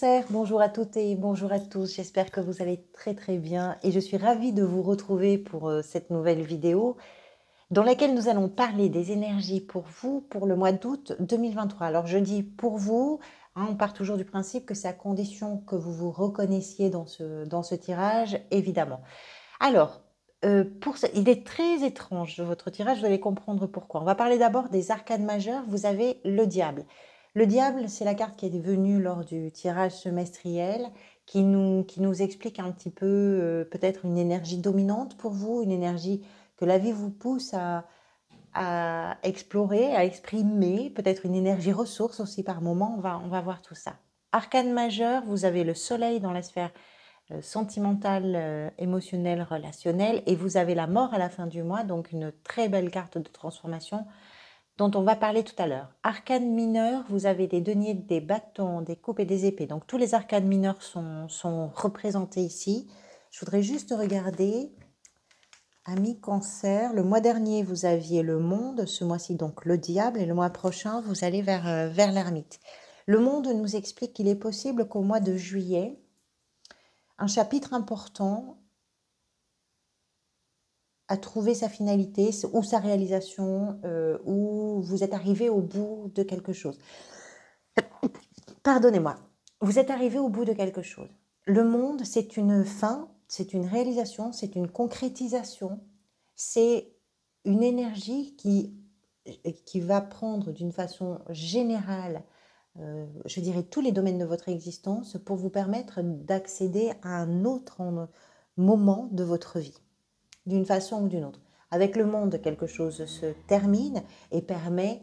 Cancer, bonjour à toutes et bonjour à tous, j'espère que vous allez très bien et je suis ravie de vous retrouver pour cette nouvelle vidéo dans laquelle nous allons parler des énergies pour vous pour le mois d'août 2023. Alors je dis pour vous, hein, on part toujours du principe que c'est à condition que vous vous reconnaissiez dans ce tirage, évidemment. Alors, il est très étrange votre tirage, vous allez comprendre pourquoi. On va parler d'abord des arcanes majeures, vous avez le diable. Le diable, c'est la carte qui est venue lors du tirage semestriel, qui nous explique un petit peu peut-être une énergie dominante pour vous, une énergie que la vie vous pousse à explorer, à exprimer, peut-être une énergie ressource aussi par moment, on va voir tout ça. Arcane majeure, vous avez le soleil dans la sphère sentimentale, émotionnelle, relationnelle, et vous avez la mort à la fin du mois, donc une très belle carte de transformation dont on va parler tout à l'heure. Arcane mineur, vous avez des deniers, des bâtons, des coupes et des épées. Donc tous les arcanes mineurs sont représentés ici. Je voudrais juste regarder, amis Cancer, le mois dernier vous aviez le monde, ce mois-ci donc le diable, et le mois prochain vous allez vers l'ermite. Le monde nous explique qu'il est possible qu'au mois de juillet, un chapitre important à trouver sa finalité ou sa réalisation, ou vous êtes arrivé au bout de quelque chose. Pardonnez-moi, vous êtes arrivé au bout de quelque chose. Le monde, c'est une fin, c'est une réalisation, c'est une concrétisation, c'est une énergie qui va prendre d'une façon générale, je dirais, tous les domaines de votre existence pour vous permettre d'accéder à un autre moment de votre vie, d'une façon ou d'une autre. Avec le monde, quelque chose se termine et permet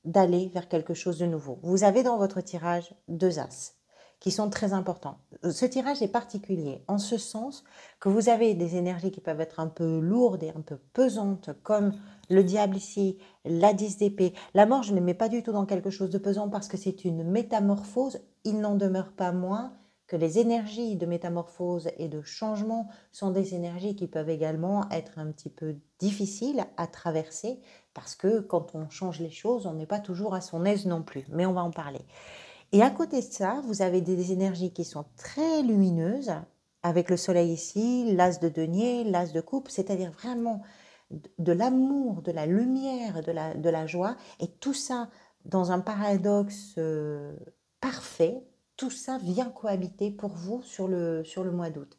d'aller vers quelque chose de nouveau. Vous avez dans votre tirage 2 as qui sont très importants. Ce tirage est particulier en ce sens que vous avez des énergies qui peuvent être un peu lourdes et un peu pesantes, comme le diable ici, la 10 d'épée. La mort, je ne les mets pas du tout dans quelque chose de pesant parce que c'est une métamorphose. Il n'en demeure pas moins que les énergies de métamorphose et de changement sont des énergies qui peuvent également être un petit peu difficiles à traverser parce que quand on change les choses, on n'est pas toujours à son aise non plus, mais on va en parler. Et à côté de ça, vous avez des énergies qui sont très lumineuses, avec le soleil ici, l'as de denier, l'as de coupe, c'est-à-dire vraiment de l'amour, de la lumière, de la joie, et tout ça dans un paradoxe parfait. Tout ça vient cohabiter pour vous sur le mois d'août.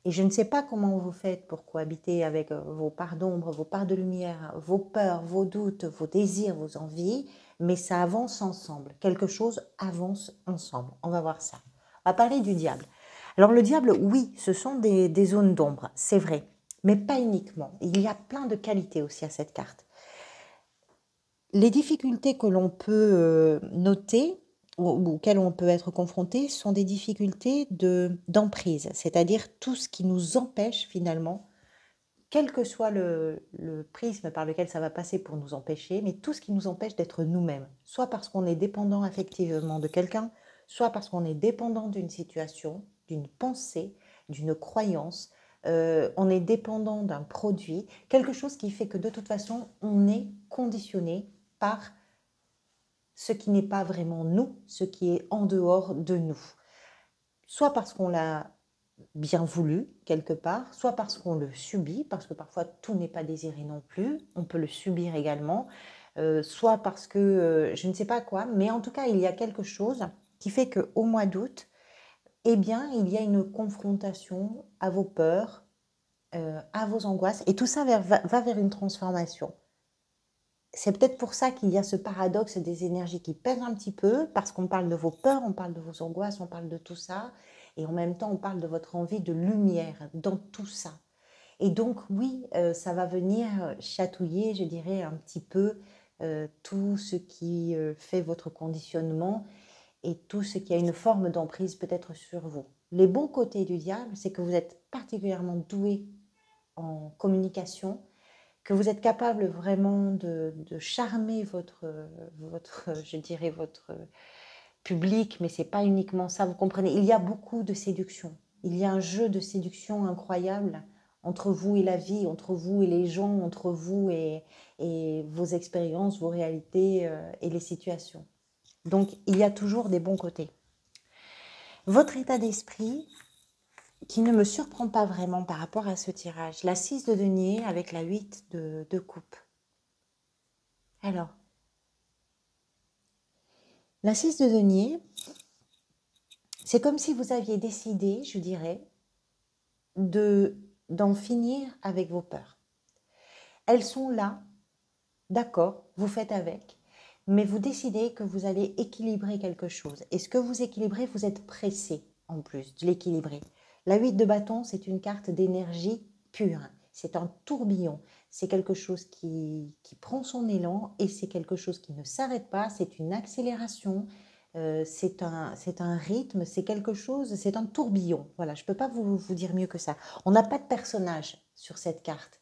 Et je ne sais pas comment vous faites pour cohabiter avec vos parts d'ombre, vos parts de lumière, vos peurs, vos doutes, vos désirs, vos envies, mais ça avance ensemble. Quelque chose avance ensemble. On va voir ça. On va parler du diable. Alors le diable, oui, ce sont des zones d'ombre, c'est vrai, mais pas uniquement. Il y a plein de qualités aussi à cette carte. Les difficultés que l'on peut noter, auxquelles on peut être confronté, sont des difficultés d'emprise, c'est-à-dire tout ce qui nous empêche finalement, quel que soit le prisme par lequel ça va passer pour nous empêcher, mais tout ce qui nous empêche d'être nous-mêmes, soit parce qu'on est dépendant affectivement de quelqu'un, soit parce qu'on est dépendant d'une situation, d'une pensée, d'une croyance, on est dépendant d'un produit, quelque chose qui fait que de toute façon, on est conditionné par ce qui n'est pas vraiment nous, ce qui est en dehors de nous. Soit parce qu'on l'a bien voulu quelque part, soit parce qu'on le subit, parce que parfois tout n'est pas désiré non plus, on peut le subir également, soit parce que je ne sais pas quoi, mais en tout cas il y a quelque chose qui fait qu'au mois d'août, eh bien il y a une confrontation à vos peurs, à vos angoisses, et tout ça va vers une transformation. C'est peut-être pour ça qu'il y a ce paradoxe des énergies qui pèsent un petit peu, parce qu'on parle de vos peurs, on parle de vos angoisses, on parle de tout ça, et en même temps on parle de votre envie de lumière dans tout ça. Et donc oui, ça va venir chatouiller, je dirais, un petit peu tout ce qui fait votre conditionnement et tout ce qui a une forme d'emprise peut-être sur vous. Les bons côtés du diable, c'est que vous êtes particulièrement doué en communication, que vous êtes capable vraiment de charmer je dirais, votre public, mais ce n'est pas uniquement ça, vous comprenez. Il y a beaucoup de séduction. Il y a un jeu de séduction incroyable entre vous et la vie, entre vous et les gens, entre vous et vos expériences, vos réalités et les situations. Donc, il y a toujours des bons côtés. Votre état d'esprit qui ne me surprend pas vraiment par rapport à ce tirage. La 6 de denier avec la 8 de coupe. Alors, la 6 de denier, c'est comme si vous aviez décidé, je dirais, d'en finir avec vos peurs. Elles sont là, d'accord, vous faites avec, mais vous décidez que vous allez équilibrer quelque chose. Et ce que vous équilibrez, vous êtes pressé en plus de l'équilibrer. La 8 de bâton, c'est une carte d'énergie pure. C'est un tourbillon. C'est quelque chose qui prend son élan et c'est quelque chose qui ne s'arrête pas. C'est une accélération. C'est un rythme, c'est quelque chose, c'est un tourbillon. Voilà, je ne peux pas vous dire mieux que ça. On n'a pas de personnage sur cette carte.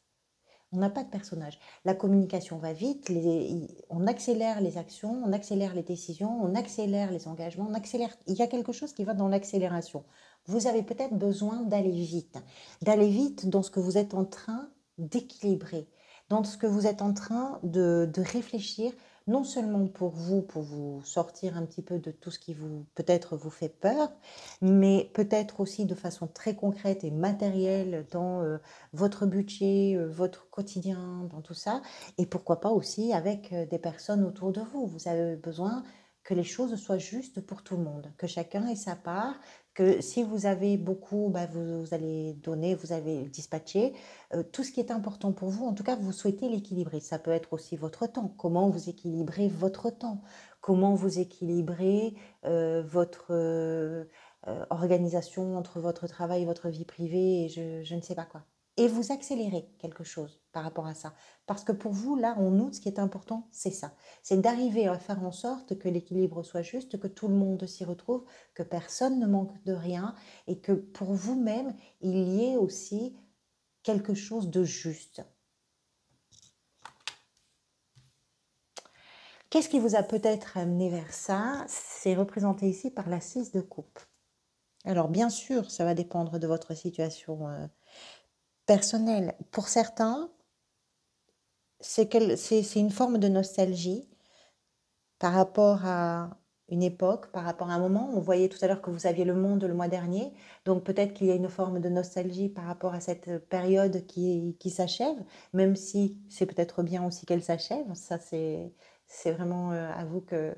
On n'a pas de personnage. La communication va vite, on accélère les actions, on accélère les décisions, on accélère les engagements, on accélère. Il y a quelque chose qui va dans l'accélération. Vous avez peut-être besoin d'aller vite dans ce que vous êtes en train d'équilibrer, dans ce que vous êtes en train de réfléchir, non seulement pour vous sortir un petit peu de tout ce qui vous peut-être vous fait peur, mais peut-être aussi de façon très concrète et matérielle dans votre budget, votre quotidien, dans tout ça. Et pourquoi pas aussi avec des personnes autour de vous. Vous avez besoin que les choses soient justes pour tout le monde, que chacun ait sa part, que si vous avez beaucoup, bah vous allez donner, vous allez dispatcher. Tout ce qui est important pour vous, en tout cas, vous souhaitez l'équilibrer. Ça peut être aussi votre temps. Comment vous équilibrez votre temps? Comment vous équilibrez votre organisation entre votre travail et votre vie privée et je ne sais pas quoi. Et vous accélérez quelque chose par rapport à ça. Parce que pour vous, là, en août, ce qui est important, c'est ça. C'est d'arriver à faire en sorte que l'équilibre soit juste, que tout le monde s'y retrouve, que personne ne manque de rien et que pour vous-même, il y ait aussi quelque chose de juste. Qu'est-ce qui vous a peut-être amené vers ça? C'est représenté ici par la 6 de coupe. Alors bien sûr, ça va dépendre de votre situation personnelle. Pour certains, c'est une forme de nostalgie par rapport à une époque, par rapport à un moment. On voyait tout à l'heure que vous aviez le monde le mois dernier, donc peut-être qu'il y a une forme de nostalgie par rapport à cette période qui s'achève, même si c'est peut-être bien aussi qu'elle s'achève. Ça, c'est vraiment à vous que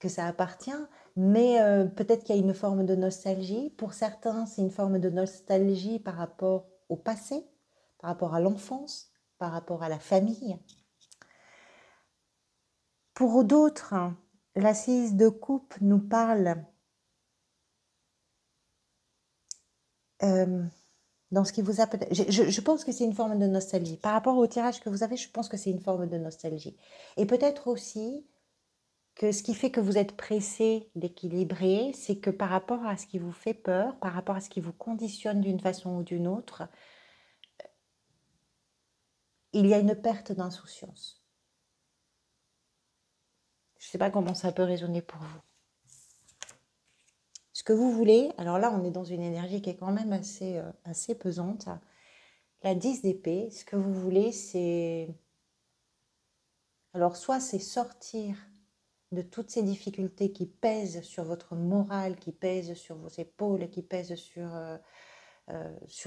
ça appartient, mais peut-être qu'il y a une forme de nostalgie. Pour certains, c'est une forme de nostalgie par rapport au passé, par rapport à l'enfance, par rapport à la famille. Pour d'autres, l'assise de coupe nous parle dans ce qui vous a peut-être... Je pense que c'est une forme de nostalgie. Par rapport au tirage que vous avez, je pense que c'est une forme de nostalgie. Et peut-être aussi que ce qui fait que vous êtes pressé d'équilibrer, c'est que par rapport à ce qui vous fait peur, par rapport à ce qui vous conditionne d'une façon ou d'une autre, il y a une perte d'insouciance. Je ne sais pas comment ça peut résonner pour vous. Ce que vous voulez, alors là on est dans une énergie qui est quand même assez pesante. La 10 d'épée, ce que vous voulez c'est... Alors soit c'est sortir de toutes ces difficultés qui pèsent sur votre morale, qui pèsent sur vos épaules, qui pèsent sur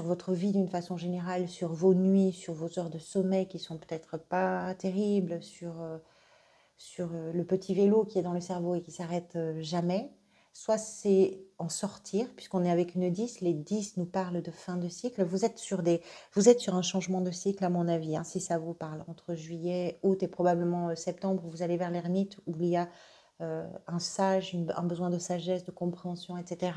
votre vie d'une façon générale, sur vos nuits, sur vos heures de sommeil qui sont peut-être pas terribles, sur le petit vélo qui est dans le cerveau et qui s'arrête jamais. Soit c'est en sortir, puisqu'on est avec une 10, les 10 nous parlent de fin de cycle. Vous êtes sur un changement de cycle à mon avis, hein, si ça vous parle. Entre juillet, août et probablement septembre, vous allez vers l'ermite où il y a un besoin de sagesse, de compréhension, etc.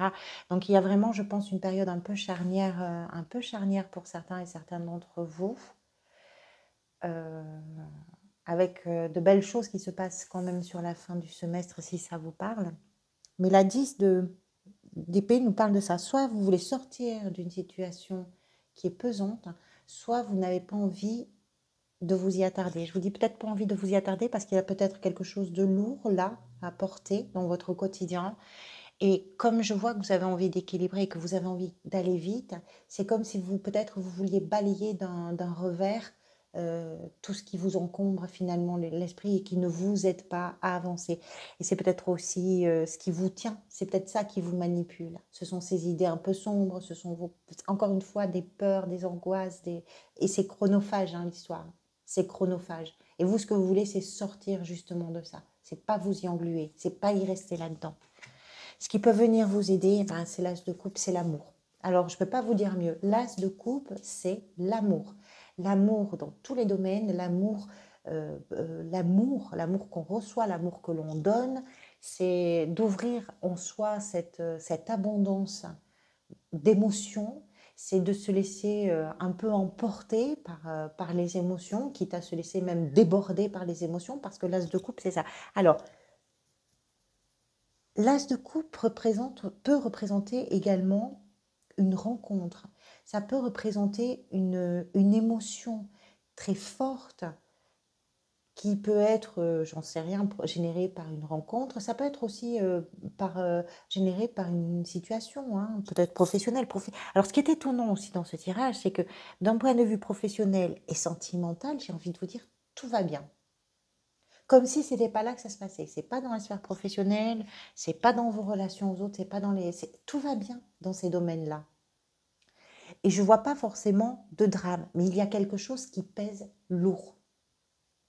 Donc il y a vraiment, je pense, une période un peu charnière pour certains et certaines d'entre vous. Avec de belles choses qui se passent quand même sur la fin du semestre, si ça vous parle. Mais la 10 d'épée nous parle de ça. Soit vous voulez sortir d'une situation qui est pesante, soit vous n'avez pas envie de vous y attarder. Je vous dis peut-être pas envie de vous y attarder parce qu'il y a peut-être quelque chose de lourd là à porter dans votre quotidien. Et comme je vois que vous avez envie d'équilibrer et que vous avez envie d'aller vite, c'est comme si peut-être vous vouliez balayer d'un revers tout ce qui vous encombre finalement l'esprit et qui ne vous aide pas à avancer. Et c'est peut-être aussi ce qui vous tient, c'est peut-être ça qui vous manipule. Ce sont ces idées un peu sombres, ce sont encore une fois des peurs, des angoisses, et c'est chronophage hein, l'histoire. C'est chronophage. Et vous, ce que vous voulez, c'est sortir justement de ça. C'est pas vous y engluer, c'est pas y rester là-dedans. Ce qui peut venir vous aider, ben, c'est l'as de coupe, c'est l'amour. Alors, je ne peux pas vous dire mieux. L'as de coupe, c'est l'amour. L'amour dans tous les domaines, l'amour qu'on reçoit, l'amour que l'on donne, c'est d'ouvrir en soi cette abondance d'émotions, c'est de se laisser un peu emporter par les émotions, quitte à se laisser même déborder par les émotions, parce que l'as de coupe, c'est ça. Alors, l'as de coupe peut représenter également une rencontre. Ça peut représenter une émotion très forte qui peut être, j'en sais rien, générée par une rencontre. Ça peut être aussi générée par une situation, hein, peut-être professionnelle. Alors, ce qui est étonnant aussi dans ce tirage, c'est que d'un point de vue professionnel et sentimental, j'ai envie de vous dire, tout va bien. Comme si c'était pas là que ça se passait. C'est pas dans la sphère professionnelle, c'est pas dans vos relations aux autres, c'est pas dans tout va bien dans ces domaines-là. Et je vois pas forcément de drame, mais il y a quelque chose qui pèse lourd,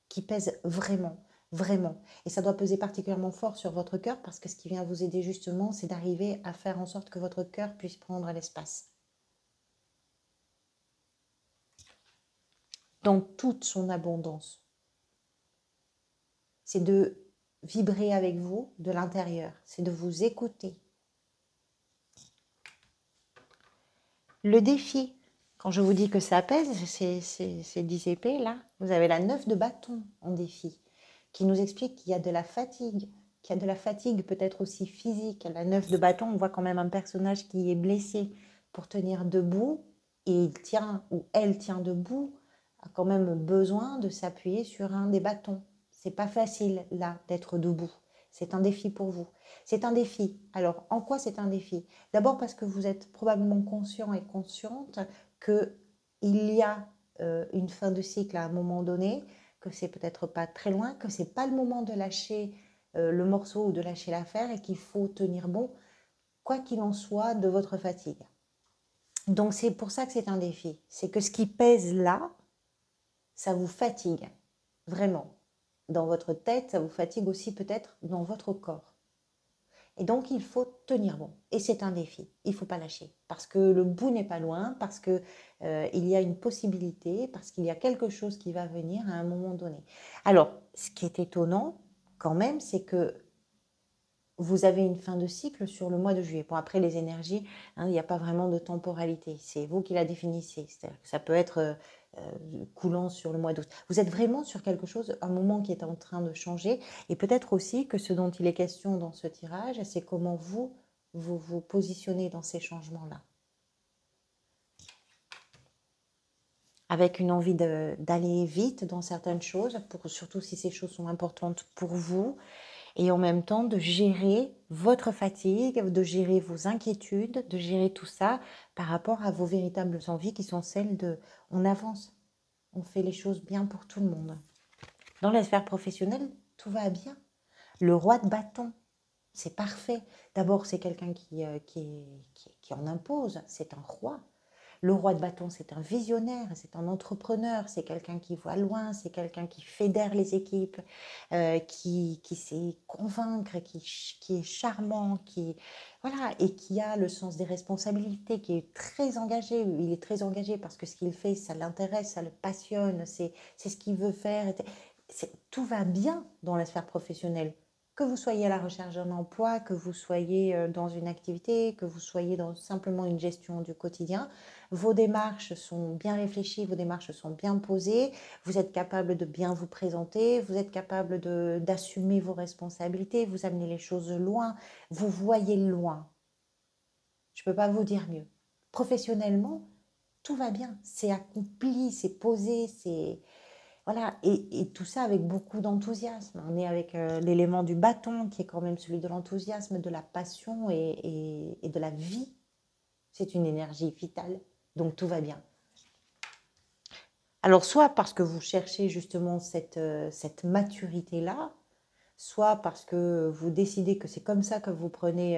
qui pèse vraiment, vraiment. Et ça doit peser particulièrement fort sur votre cœur parce que ce qui vient vous aider justement, c'est d'arriver à faire en sorte que votre cœur puisse prendre l'espace. Dans toute son abondance. C'est de vibrer avec vous de l'intérieur, c'est de vous écouter. Le défi, quand je vous dis que ça pèse, c'est 10 épées là, vous avez la 9 de bâton en défi, qui nous explique qu'il y a de la fatigue, qu'il y a de la fatigue peut-être aussi physique. La 9 de bâton, on voit quand même un personnage qui est blessé pour tenir debout, et il tient ou elle tient debout, a quand même besoin de s'appuyer sur un des bâtons. C'est pas facile là d'être debout. C'est un défi pour vous. C'est un défi. Alors, en quoi c'est un défi? D'abord parce que vous êtes probablement conscient et consciente qu'il y a une fin de cycle à un moment donné, que c'est peut-être pas très loin, que c'est pas le moment de lâcher le morceau ou de lâcher l'affaire et qu'il faut tenir bon, quoi qu'il en soit, de votre fatigue. Donc, c'est pour ça que c'est un défi. C'est que ce qui pèse là, ça vous fatigue, vraiment. Dans votre tête, ça vous fatigue aussi peut-être dans votre corps. Et donc, il faut tenir bon. Et c'est un défi. Il ne faut pas lâcher. Parce que le bout n'est pas loin, parce qu'il y a une possibilité, parce qu'il y a quelque chose qui va venir à un moment donné. Alors, ce qui est étonnant, quand même, c'est que vous avez une fin de cycle sur le mois de juillet. Bon, après, les énergies, hein, il n'y a pas vraiment de temporalité. C'est vous qui la définissez. C'est-à-dire que ça peut être coulant sur le mois d'août. Vous êtes vraiment sur quelque chose, un moment qui est en train de changer. Et peut-être aussi que ce dont il est question dans ce tirage, c'est comment vous positionnez dans ces changements-là. Avec une envie d'aller vite dans certaines choses, surtout si ces choses sont importantes pour vous. Et en même temps de gérer votre fatigue, de gérer vos inquiétudes, de gérer tout ça par rapport à vos véritables envies qui sont celles de on avance, on fait les choses bien pour tout le monde. Dans la sphère professionnelle, tout va bien. Le roi de bâton, c'est parfait. D'abord, c'est quelqu'un qui en impose, c'est un roi. Le roi de bâton, c'est un visionnaire, c'est un entrepreneur, c'est quelqu'un qui voit loin, c'est quelqu'un qui fédère les équipes, qui sait convaincre, qui est charmant, voilà, et qui a le sens des responsabilités, qui est très engagé. Il est très engagé parce que ce qu'il fait, ça l'intéresse, ça le passionne, c'est ce qu'il veut faire. Tout va bien dans la sphère professionnelle. Que vous soyez à la recherche d'un emploi, que vous soyez dans une activité, que vous soyez dans simplement une gestion du quotidien, vos démarches sont bien réfléchies, vos démarches sont bien posées, vous êtes capable de bien vous présenter, vous êtes capable d'assumer vos responsabilités, vous amenez les choses loin, vous voyez loin. Je ne peux pas vous dire mieux. Professionnellement, tout va bien, c'est accompli, c'est posé, c'est... Voilà, et tout ça avec beaucoup d'enthousiasme. On est avec l'élément du bâton qui est quand même celui de l'enthousiasme, de la passion et de la vie. C'est une énergie vitale, donc tout va bien. Alors, soit parce que vous cherchez justement cette maturité-là, soit parce que vous décidez que c'est comme ça que vous prenez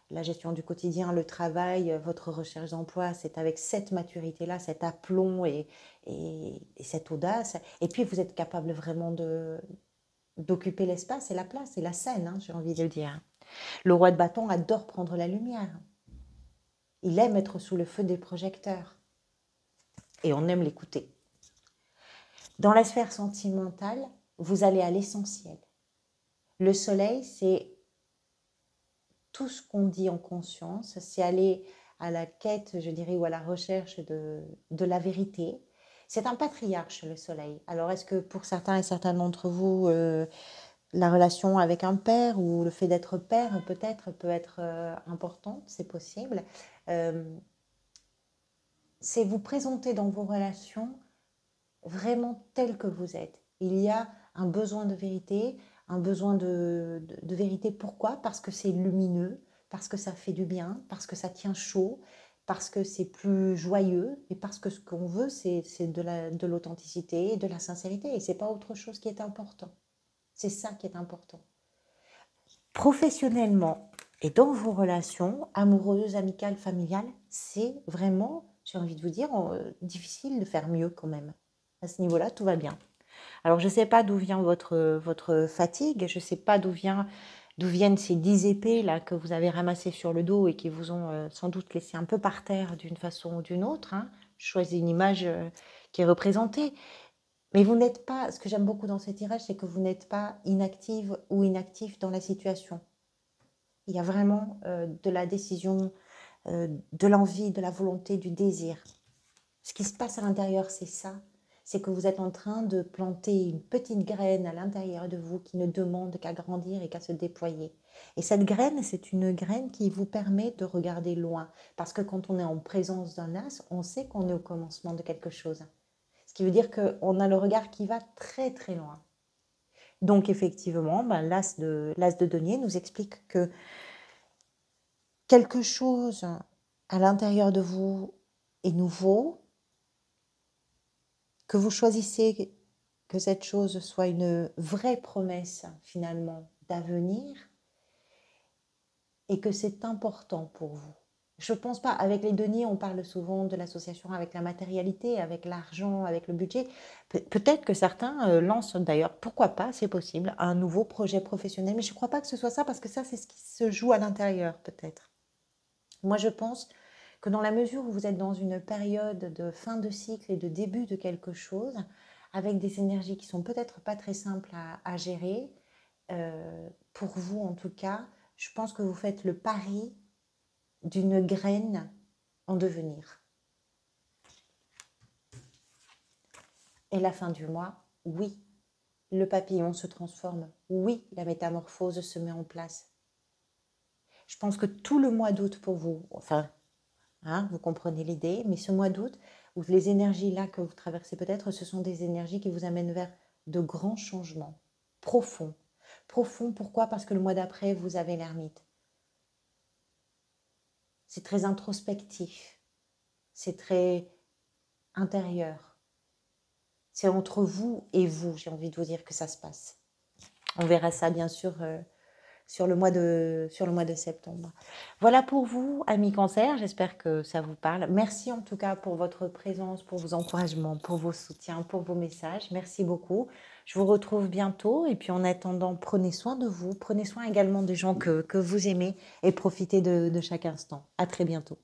la gestion du quotidien, le travail, votre recherche d'emploi, c'est avec cette maturité-là, cet aplomb et cette audace. Et puis, vous êtes capable vraiment d'occuper l'espace et la place et la scène, hein, j'ai envie de dire. Le roi de bâton adore prendre la lumière. Il aime être sous le feu des projecteurs. Et on aime l'écouter. Dans la sphère sentimentale, vous allez à l'essentiel. Le soleil, c'est tout ce qu'on dit en conscience, c'est aller à la quête, je dirais, ou à la recherche de la vérité. C'est un patriarche, le soleil. Alors, est-ce que pour certains et certaines d'entre vous, la relation avec un père ou le fait d'être père, peut-être, peut être importante, c'est possible. C'est vous présenter dans vos relations vraiment tel que vous êtes. Il y a un besoin de vérité, un besoin de vérité. Pourquoi? Parce que c'est lumineux, parce que ça fait du bien, parce que ça tient chaud, parce que c'est plus joyeux et parce que ce qu'on veut, c'est de l'authenticité, de la sincérité et c'est pas autre chose qui est important. C'est ça qui est important. Professionnellement et dans vos relations amoureuses, amicales, familiales, c'est vraiment, j'ai envie de vous dire, difficile de faire mieux quand même. À ce niveau-là, tout va bien. Alors, je ne sais pas d'où vient votre fatigue, je ne sais pas d'où viennent ces 10 épées là que vous avez ramassées sur le dos et qui vous ont sans doute laissé un peu par terre d'une façon ou d'une autre. Hein. Je choisis une image qui est représentée. Mais vous n'êtes pas, ce que j'aime beaucoup dans ce tirage, c'est que vous n'êtes pas inactive ou inactif dans la situation. Il y a vraiment de la décision, de l'envie, de la volonté, du désir. Ce qui se passe à l'intérieur, c'est ça. C'est que vous êtes en train de planter une petite graine à l'intérieur de vous qui ne demande qu'à grandir et qu'à se déployer. Et cette graine, c'est une graine qui vous permet de regarder loin. Parce que quand on est en présence d'un as, on sait qu'on est au commencement de quelque chose. Ce qui veut dire qu'on a le regard qui va très très loin. Donc effectivement, l'as de denier nous explique que quelque chose à l'intérieur de vous est nouveau, que vous choisissez que cette chose soit une vraie promesse finalement d'avenir et que c'est important pour vous. Je ne pense pas, avec les deniers, on parle souvent de l'association avec la matérialité, avec l'argent, avec le budget. Peut-être que certains lancent d'ailleurs, pourquoi pas, c'est possible, un nouveau projet professionnel, mais je ne crois pas que ce soit ça parce que ça, c'est ce qui se joue à l'intérieur peut-être. Moi, je pense que dans la mesure où vous êtes dans une période de fin de cycle et de début de quelque chose, avec des énergies qui sont peut-être pas très simples à gérer, pour vous en tout cas, je pense que vous faites le pari d'une graine en devenir. Et la fin du mois, oui, le papillon se transforme, oui, la métamorphose se met en place. Je pense que tout le mois d'août pour vous, enfin, hein, vous comprenez l'idée, mais ce mois d'août, où les énergies là que vous traversez peut-être, ce sont des énergies qui vous amènent vers de grands changements profonds. Profonds, pourquoi? Parce que le mois d'après, vous avez l'ermite. C'est très introspectif, c'est très intérieur. C'est entre vous et vous, j'ai envie de vous dire que ça se passe. On verra ça bien sûr sur le mois de septembre. Voilà pour vous, amis Cancer, j'espère que ça vous parle. Merci en tout cas pour votre présence, pour vos encouragements, pour vos soutiens, pour vos messages. Merci beaucoup. Je vous retrouve bientôt et puis en attendant, prenez soin de vous, prenez soin également des gens que vous aimez et profitez de chaque instant. À très bientôt.